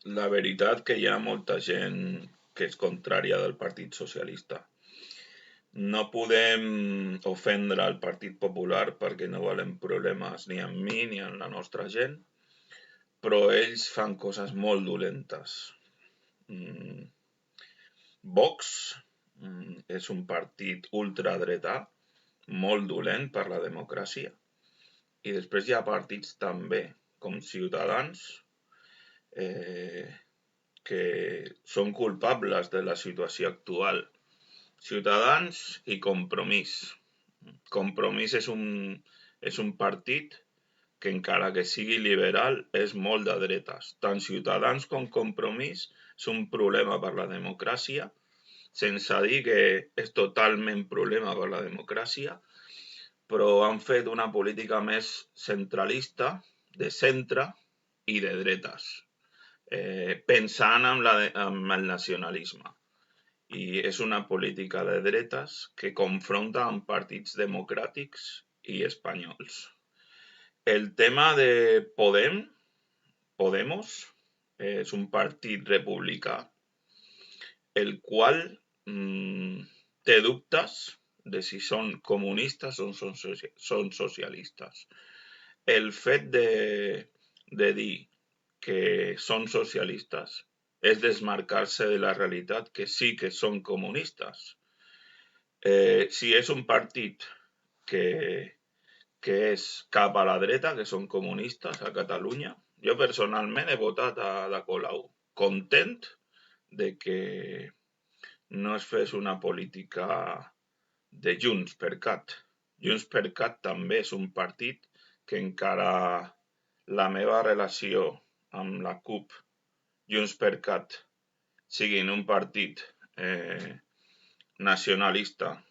La veritat que hi ha molta gent que és contrària del Partit Socialista. No podem ofendre el Partit Popular perquè no volem problemes ni amb mi ni amb la nostra gent, però ells fan coses molt dolentes. Vox és un partit ultradretà, molt dolent per la democràcia, i després hi ha partits també, com Ciutadans, que són culpables de la situació actual. Ciutadans i Compromís. Compromís és un partit que encara que sigui liberal és molt de dretes. Tant Ciutadans com Compromís és un problema per la democràcia, sense dir que és totalment problema per la democràcia, però han fet una política més centralista, de centre i de dretes, pensant en el nacionalisme. I és una política de dretes que confronta amb partits democràtics i espanyols. El tema de Podemos, és un partit republicà, el qual té dubtes de si són comunistes o són socialistes. El fet de dir que són socialistes és desmarcar-se de la realitat que sí que són comunistes. Si és un partit que és cap a la dreta, que són comunistes a Catalunya, jo personalment he votat a Ada Colau, content de que no es fes una política de JxCat. JxCat també és un partit que encara la meva relació amb la CUP, JxCat, siguin un partit nacionalista,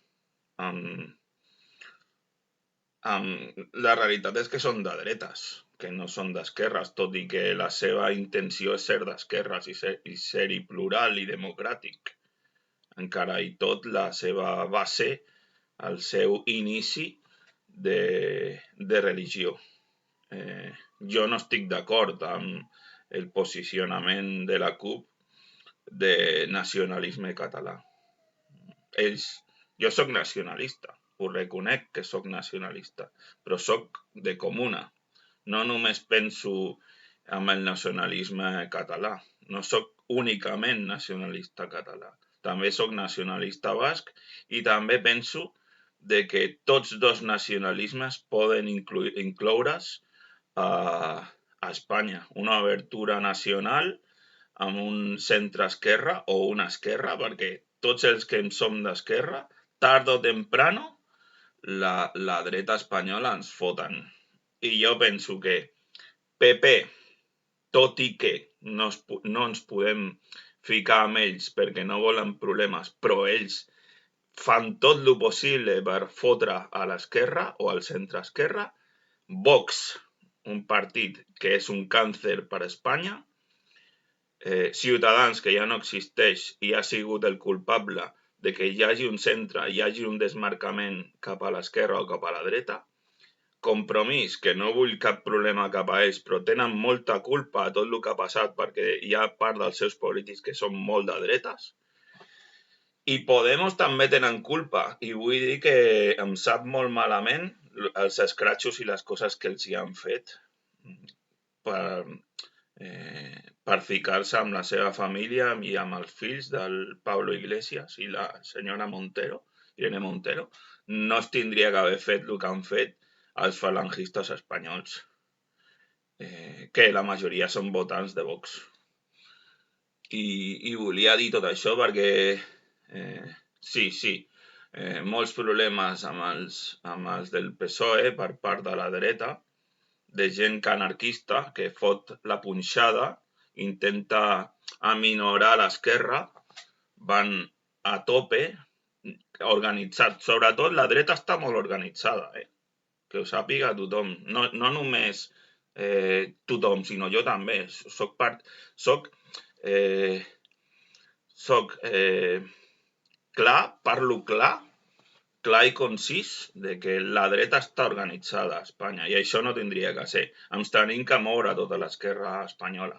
la realitat és que són de dretes, que no són d'esquerres, tot i que la seva intenció és ser d'esquerres i ser-hi plural i democràtic. Encara i tot la seva base, el seu inici de religió. Jo no estic d'acord amb el posicionament de la CUP de nacionalisme català. Jo sóc nacionalista, ho reconec que sóc nacionalista, però sóc de comuna. No només penso en el nacionalisme català, no sóc únicament nacionalista català. També sóc nacionalista basc i també penso de que tots dos nacionalismes poden incloure's a Espanya. Una obertura nacional amb un centre-esquerra o una esquerra, perquè tots els que en som d'esquerra, tard o temprano, la dreta espanyola ens foten. I jo penso que PP, tot i que no ens podem ficar amb ells perquè no volen problemes, però ells fan tot el possible per fotre a l'esquerra o al centre-esquerra. Vox, un partit que és un càncer per a Espanya. Ciutadans, que ja no existeix i ha sigut el culpable de que hi hagi un centre, hi hagi un desmarcament cap a l'esquerra o cap a la dreta. Compromís, que no vull cap problema cap a ells, però tenen molta culpa a tot el que ha passat perquè hi ha part dels seus polítics que són molt de dretes. I Podemos també tenen culpa, i vull dir que em sap molt malament els escratxos i les coses que els hi han fet per ficar-se amb la seva família i amb els fills del Pablo Iglesias i la senyora Montero, Irene Montero. No es tindria que haver fet el que han fet els falangistes espanyols, que la majoria són votants de Vox. I volia dir tot això perquè sí, molts problemes amb els del PSOE per part de la dreta, de gent anarquista que fot la punxada, intenta aminorar l'esquerra, van a tope, organitzat. Sobretot la dreta està molt organitzada, que ho sàpiga tothom. No només tothom, sinó jo també. Soc clar, parlo clar i concís de que la dreta està organitzada a Espanya i això no tindria que ser. Ens tenim que moure tota l'esquerra espanyola.